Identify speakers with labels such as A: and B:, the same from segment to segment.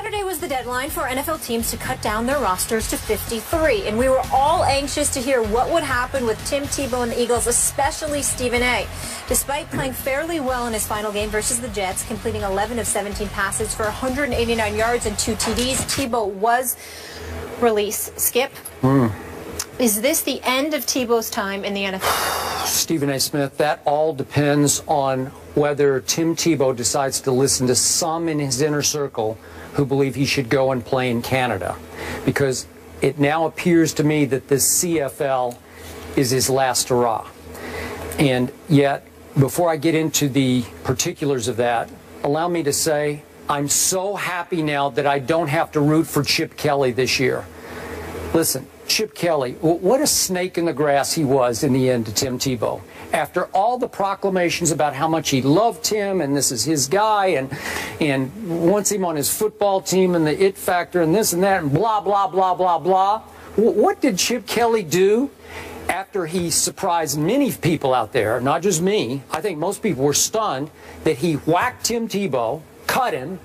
A: Saturday was the deadline for NFL teams to cut down their rosters to 53, and we were all anxious to hear what would happen with Tim Tebow and the Eagles, especially Stephen A. Despite playing fairly well in his final game versus the Jets, completing 11 of 17 passes for 189 yards and 2 TDs, Tebow was released. Skip, is this the end of Tebow's time in the NFL?
B: Stephen A. Smith, that all depends on whether Tim Tebow decides to listen to some in his inner circle who believe he should go and play in Canada. Because it now appears to me that the CFL is his last hurrah. And yet, before I get into the particulars of that, allow me to say I'm so happy now that I don't have to root for Chip Kelly this year. Listen, Chip Kelly, what a snake in the grass he was in the end to Tim Tebow. After all the proclamations about how much he loved Tim and this is his guy and wants him on his football team and the it factor and this and that and blah, blah, blah, blah, blah. What did Chip Kelly do after he surprised many people out there, not just me? I think most people were stunned that he whacked Tim Tebow, cut him,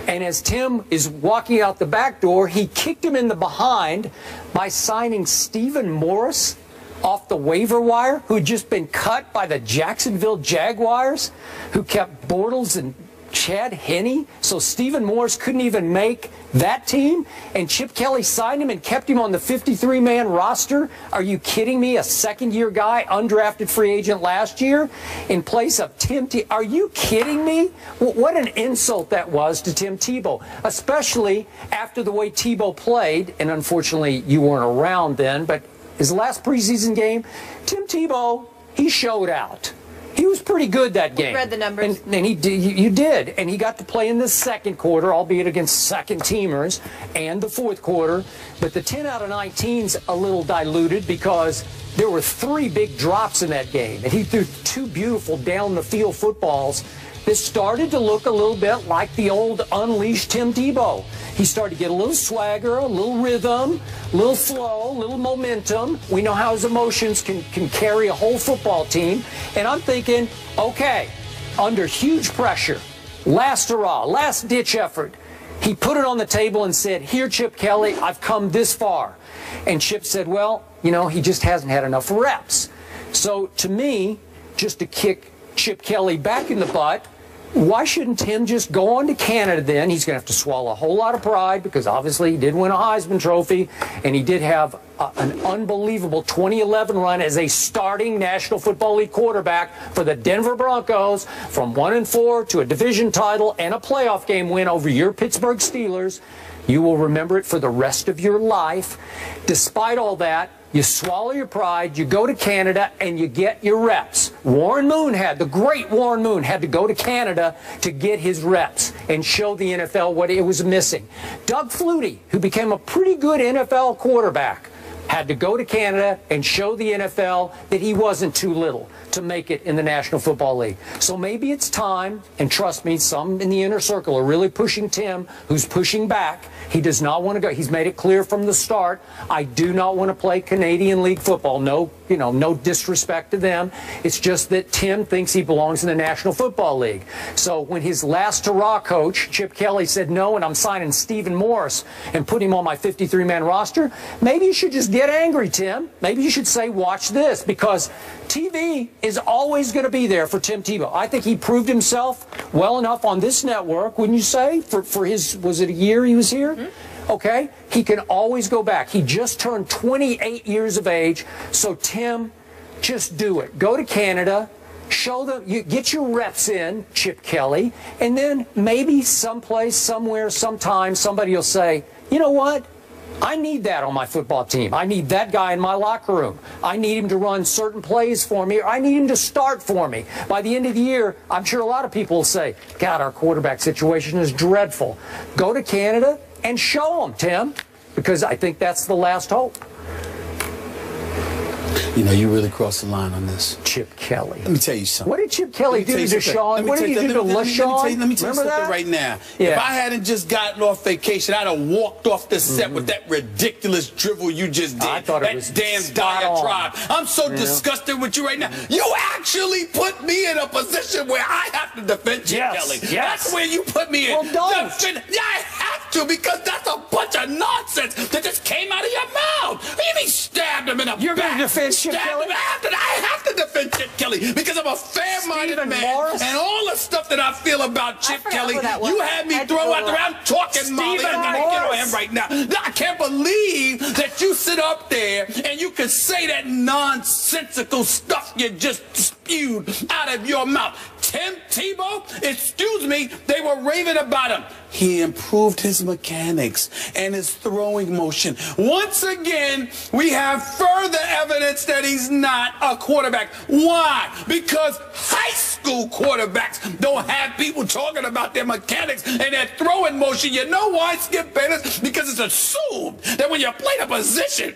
B: and as Tim is walking out the back door, he kicked him in the behind by signing Stephen Morris off the waiver wire, who had just been cut by the Jacksonville Jaguars, who kept Bortles and Chad Henne, so Stephen Morris couldn't even make that team, and Chip Kelly signed him and kept him on the 53-man roster. Are you kidding me? A second-year guy, undrafted free agent last year, in place of Tim Tebow. Are you kidding me? What an insult that was to Tim Tebow, especially after the way Tebow played, and unfortunately you weren't around then, but his last preseason game, Tim Tebow, he showed out. He was pretty good that game.
A: We read the numbers.
B: And he did, you did. And he got to play in the second quarter, albeit against second-teamers, and the fourth quarter. But the 10 out of 19's a little diluted because there were 3 big drops in that game. And he threw 2 beautiful down-the-field footballs that started to look a little bit like the old unleashed Tim Tebow. He started to get a little swagger, a little rhythm, a little flow, a little momentum. We know how his emotions can carry a whole football team. And I'm thinking, okay, under huge pressure, last hurrah, last-ditch effort, he put it on the table and said, here, Chip Kelly, I've come this far. And Chip said, well, you know, he just hasn't had enough reps. So to me, just to kick Chip Kelly back in the butt, why shouldn't Tim just go on to Canada then? He's going to have to swallow a whole lot of pride because obviously he did win a Heisman Trophy and he did have an unbelievable 2011 run as a starting National Football League quarterback for the Denver Broncos from 1-4 to a division title and a playoff game win over your Pittsburgh Steelers. You will remember it for the rest of your life. Despite all that, you swallow your pride, you go to Canada, and you get your reps. The great Warren Moon had to go to Canada to get his reps and show the NFL what it was missing. Doug Flutie, who became a pretty good NFL quarterback, had to go to Canada and show the NFL that he wasn't too little to make it in the National Football League. So maybe it's time, and trust me, some in the inner circle are really pushing Tim, who's pushing back. He does not want to go. He's made it clear from the start, I do not want to play Canadian League football. No, no disrespect to them. It's just that Tim thinks he belongs in the National Football League. So when his last hurrah coach, Chip Kelly, said no, and I'm signing Stephen Morris and put him on my 53-man roster, maybe you should just get angry, Tim. Maybe you should say, watch this, because TV is always going to be there for Tim Tebow. I think he proved himself well enough on this network, wouldn't you say, for his, was it a year he was here? Okay, he can always go back. He just turned 28 years of age, so Tim, just do it. Go to Canada, show them, you get your reps in, Chip Kelly, and then maybe someplace, somewhere, sometime, somebody will say, you know what? I need that on my football team. I need that guy in my locker room. I need him to run certain plays for me. Or I need him to start for me. By the end of the year, I'm sure a lot of people will say, God, our quarterback situation is dreadful. Go to Canada and show them, Tim, because I think that's the last hope.
C: You know, you really crossed the line on this.
B: Chip Kelly.
C: Let me tell you something.
B: What did Chip Kelly do to Sean? What did he do to LaShawn?
C: Let me tell you something right now.
B: Yeah.
C: If I hadn't just gotten off vacation, I'd have walked off the set with that ridiculous drivel you just did.
B: I thought it was
C: Dan's diatribe. I'm so disgusted with you right now. You actually put me in a position where I have to defend Chip Kelly.
B: Yes.
C: That's where you put me in.
B: Well, don't.
C: I have to, because that's a bunch of nonsense that just came out of your mouth. What do you mean stabbed him in the back?
B: You're going to defend Chip Kelly?
C: I have to defend Chip Kelly because I'm a fair-minded man.
B: Morris?
C: And all the stuff that I feel about Chip Kelly,
A: you
C: had me throw out there. I'm talking, Molly. I gotta get on him right now. I can't believe that you sit up there and you can say that nonsensical stuff you just spewed out of your mouth. Tim Tebow, excuse me, they were raving about him. He improved his mechanics and his throwing motion. Once again, we have further evidence that he's not a quarterback. Why? Because high school quarterbacks don't have people talking about their mechanics and their throwing motion. You know why, Skip Bayless? Because it's assumed that when you play the position,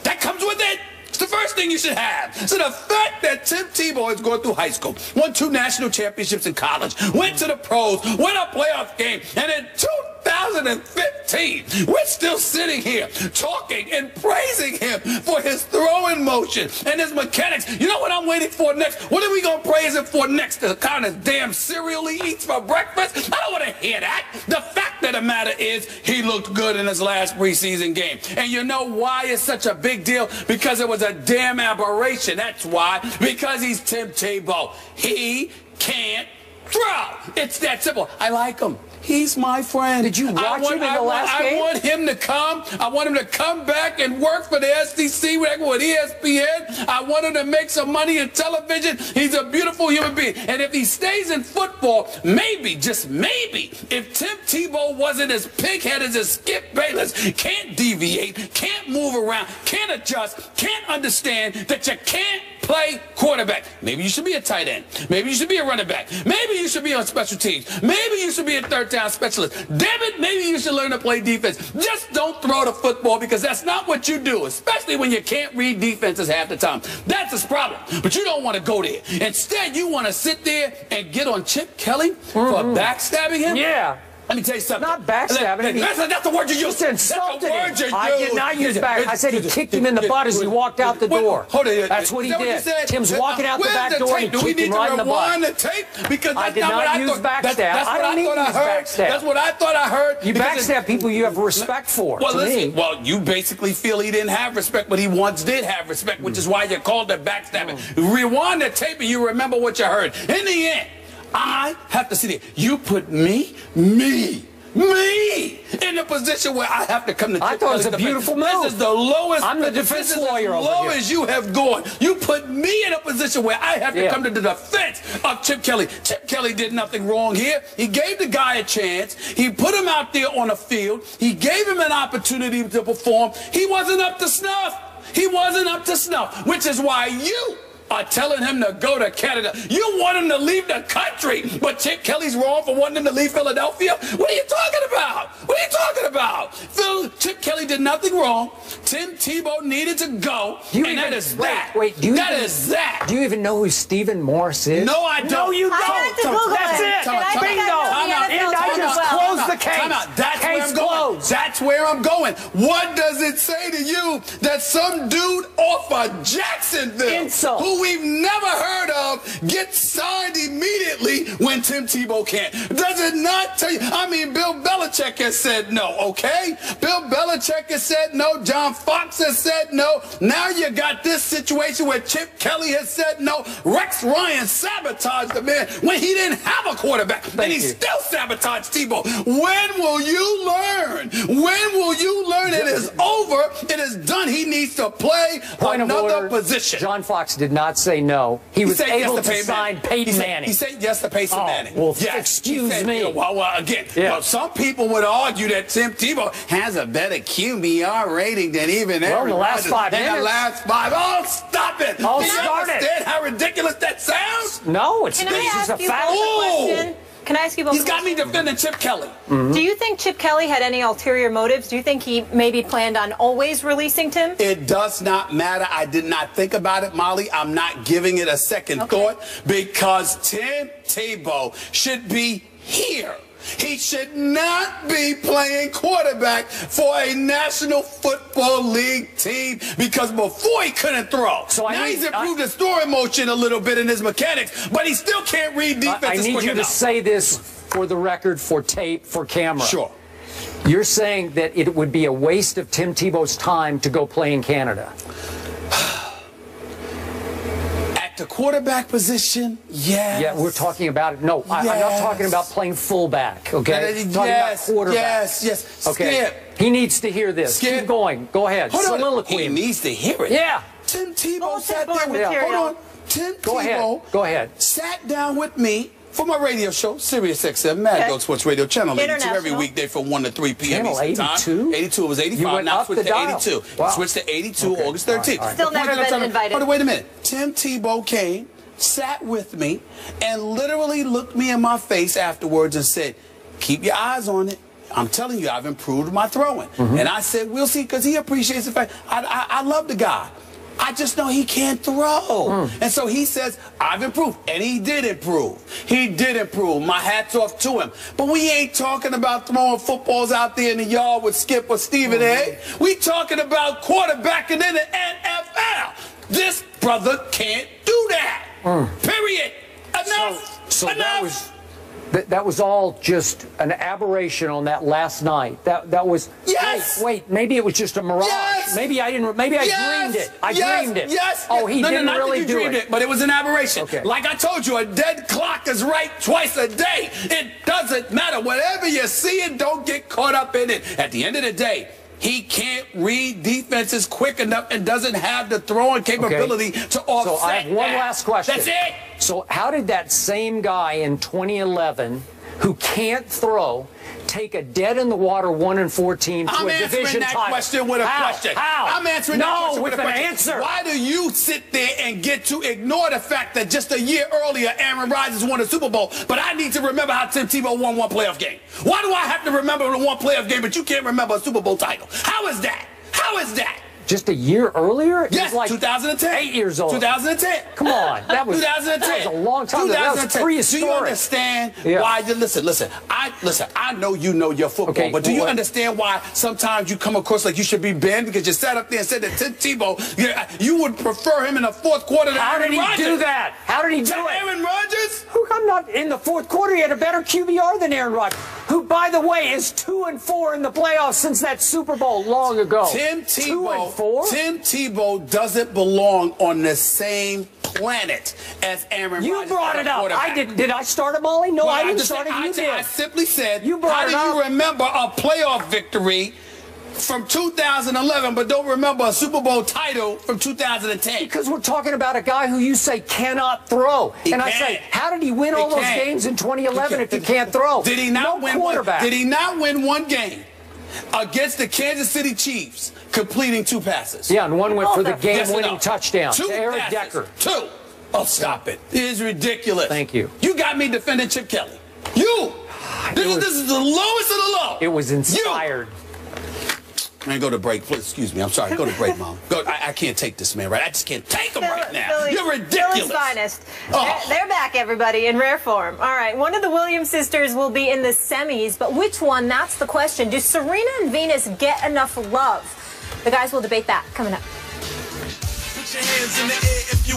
C: that comes with it. It's the first thing you should have. So the fact that Tim Tebow is going through high school, won 2 national championships in college, went to the pros, won a playoff game, and in 2015, we're still sitting here talking and praising him for his throwing motion and his mechanics. You know what I'm waiting for next? What are we going to praise him for next? The kind of damn cereal he eats for breakfast? I don't want to hear that. The fact of the matter is he looked good in his last preseason game. And you know why it's such a big deal? Because it was a damn aberration. That's why. Because he's Tim Tebow. He can't throw. It's that simple. I like him. He's my friend.
B: Did you watch him in the last game?
C: I want him to come. I want him to come back and work for the SEC with ESPN. I want him to make some money in television. He's a beautiful human being. And if he stays in football, maybe, just maybe, if Tim Tebow wasn't as pig-headed as Skip Bayless, can't deviate, can't move around, can't adjust, can't understand that you can't play quarterback. Maybe you should be a tight end. Maybe you should be a running back. Maybe you should be on special teams. Maybe you should be a third down specialist. Damn it, maybe you should learn to play defense. Just don't throw the football, because that's not what you do, especially when you can't read defenses half the time. That's his problem. But you don't want to go there. Instead, you want to sit there and get on Chip Kelly for backstabbing him?
B: Yeah.
C: Let me tell you something.
B: Not backstabbing.
C: That's the word you used.
B: That's the word you used.
C: I
B: did not use back. I said he kicked him in the butt as he walked out the door. That's what he did. Tim's walking out the back door and he kicked him right in the butt.
C: The tape? Because
B: I did not use backstab.
C: I don't need to use backstab. That's what I thought I heard.
B: You backstab people you have respect for.
C: Well, listen. Well, you basically feel he didn't have respect, but he once did have respect, which is why you called it backstabbing. Rewind the tape and you remember what you heard. In the end, I have to sit here. You put me in a position where I have to come to Chip
B: I thought it was a beautiful move.
C: This is the lowest.
B: I'm the defense lawyer over here.
C: As low as you have gone. You put me in a position where I have to come to the defense of Chip Kelly. Chip Kelly did nothing wrong here. He gave the guy a chance. He put him out there on the field. He gave him an opportunity to perform. He wasn't up to snuff. He wasn't up to snuff, which is why you are telling him to go to Canada. You want him to leave the country, but Chip Kelly's wrong for wanting him to leave Philadelphia? What are you talking about? What are you talking about? Chip Kelly did nothing wrong. Tim Tebow needed to go, and that is that.
B: Wait,
C: do you
B: even know who Stephen Morris is?
C: No, I don't.
B: No, you don't. That's it. Bingo. And I just closed the case.
C: That's where I'm going. What does it say to you that some dude off of Jacksonville, who we've never heard of, gets signed immediately when Tim Tebow can't? Does it not tell you? I mean, Bill Belichick has said no, okay? Bill Belichick has said no. John Fox has said no. Now you got this situation where Chip Kelly has said no. Rex Ryan sabotaged the man when he didn't have a quarterback. And he still sabotaged Tebow. When will you learn? When will you learn it is over? It is done. He needs to play another position.
B: John Fox did not say no. He was able to sign Peyton Manning.
C: He said yes to Peyton Manning.
B: Well, excuse me.
C: Well, some people would argue that Tim Tebow has a better QBR rating than even
B: in the last 5 minutes.
C: In the last 5. Oh, stop it. Do you understand how ridiculous that sounds?
B: No, it's just a fact.
A: Can I ask you both?
C: He's got me defending Chip Kelly.
A: Do you think Chip Kelly had any ulterior motives? Do you think he maybe planned on always releasing Tim?
C: It does not matter. I did not think about it, Molly. I'm not giving it a second thought, because Tim Tebow should be here. He should not be playing quarterback for a National Football League team, because before he couldn't throw. So now he's improved his throwing motion a little bit in his mechanics, but he still can't read defenses quick enough.
B: I need you to say this for the record, for tape, for camera.
C: Sure.
B: You're saying that it would be a waste of Tim Tebow's time to go play in Canada?
C: At the quarterback position, yes.
B: Yeah, we're talking about it. No,
C: yes.
B: I'm not talking about playing fullback, okay? I'm talking about quarterback.
C: Yes.
B: Okay.
C: Skip.
B: He needs to hear this.
C: Skip.
B: Keep going. Go ahead. Soliloquy.
C: He needs to hear it.
B: Yeah.
C: Tim Tebow sat there with hold on. Tim Tebow
B: Go ahead.
C: Sat down with me for my radio show, Sirius XM, Mad Dog Sports Radio, Channel 82, every weekday from 1 to 3 p.m.
B: Channel 82?
C: 82, it was 85, now switched to 82.
B: Wow.
C: Switched to 82, okay. August 13th.
A: Right. Still never been invited.
C: But wait a minute. Tim Tebow came, sat with me, and literally looked me in my face afterwards and said, keep your eyes on it. I'm telling you, I've improved my throwing. And I said, we'll see, because he appreciates the fact, I love the guy. I just know he can't throw. And so he says, I've improved. And he did improve. He did improve. My hat's off to him. But we ain't talking about throwing footballs out there in the yard with Skip or Stephen A. We talking about quarterbacking in the NFL. This brother can't do that. Period. Enough.
B: So
C: Enough.
B: that was all just an aberration on that last night. That was wait, maybe it was just a mirage.
C: Yes.
B: Maybe I didn't. Maybe I dreamed it. I dreamed it.
C: Yes.
B: Oh, he didn't really do it.
C: But it was an aberration.
B: Okay.
C: Like I told you, a dead clock is right twice a day. It doesn't matter. Whatever you see it, don't get caught up in it. At the end of the day, he can't read defenses quick enough and doesn't have the throwing capability to offset.
B: So I have one last question.
C: That's it.
B: So how did that same guy in 2011 who can't throw take a dead-in-the-water 1-14 to a division title? I'm answering that
C: question with a question.
B: How?
C: I'm answering that question with a question.
B: Answer.
C: Why do you sit there and get to ignore the fact that just a year earlier Aaron Rodgers won a Super Bowl, but I need to remember how Tim Tebow won one playoff game? Why do I have to remember the one playoff game, but you can't remember a Super Bowl title? How is that? How is that?
B: Just a year earlier?
C: Yes,
B: like
C: 2010.
B: 8 years old.
C: 2010.
B: Come on. That was
C: 2010.
B: That was a long time ago. That was prehistoric.
C: Do you understand why? Listen. I know you know your football, but do you understand why sometimes you come across like you should be banned because you sat up there and said that Tim Tebow, you would prefer him in the fourth quarter than Aaron Rodgers?
B: How did he do that? How did he do it?
C: Aaron Rodgers?
B: I'm not in the fourth quarter. He had a better QBR than Aaron Rodgers, who, by the way, is 2-4 in the playoffs since that Super Bowl long ago.
C: Tim Tebow.
B: 2-4?
C: Tim Tebow doesn't belong on the same planet as Aaron Rodgers.
B: You brought it up. I didn't. Did I start it, Molly? No, I didn't start it. You did.
C: I simply said,
B: you brought it up.
C: How do you remember a playoff victory from 2011, but don't remember a Super Bowl title from 2010?
B: Because we're talking about a guy who you say cannot throw. I say, how did he win all those games in 2011 if he can't throw?
C: Did he not win
B: quarterback?
C: Did he not win one game against the Kansas City Chiefs, completing 2 passes?
B: Yeah, and one went for the game-winning touchdown.
C: 2
B: to Eric
C: passes.
B: Decker.
C: 2. Oh, stop it. It is ridiculous.
B: Thank you.
C: You got me defending Chip Kelly. You. This is the lowest of the low.
B: It was inspired.
C: Man, go to break, please. Excuse me. I'm sorry. Go to break, Mom. I can't take this, man, right? I just can't take him right now. You're ridiculous.
A: Philly's finest. They're back, everybody, in rare form. All right, one of the Williams sisters will be in the semis, but which one? That's the question. Do Serena and Venus get enough love? The guys will debate that coming up.
C: Put your hands in the air if you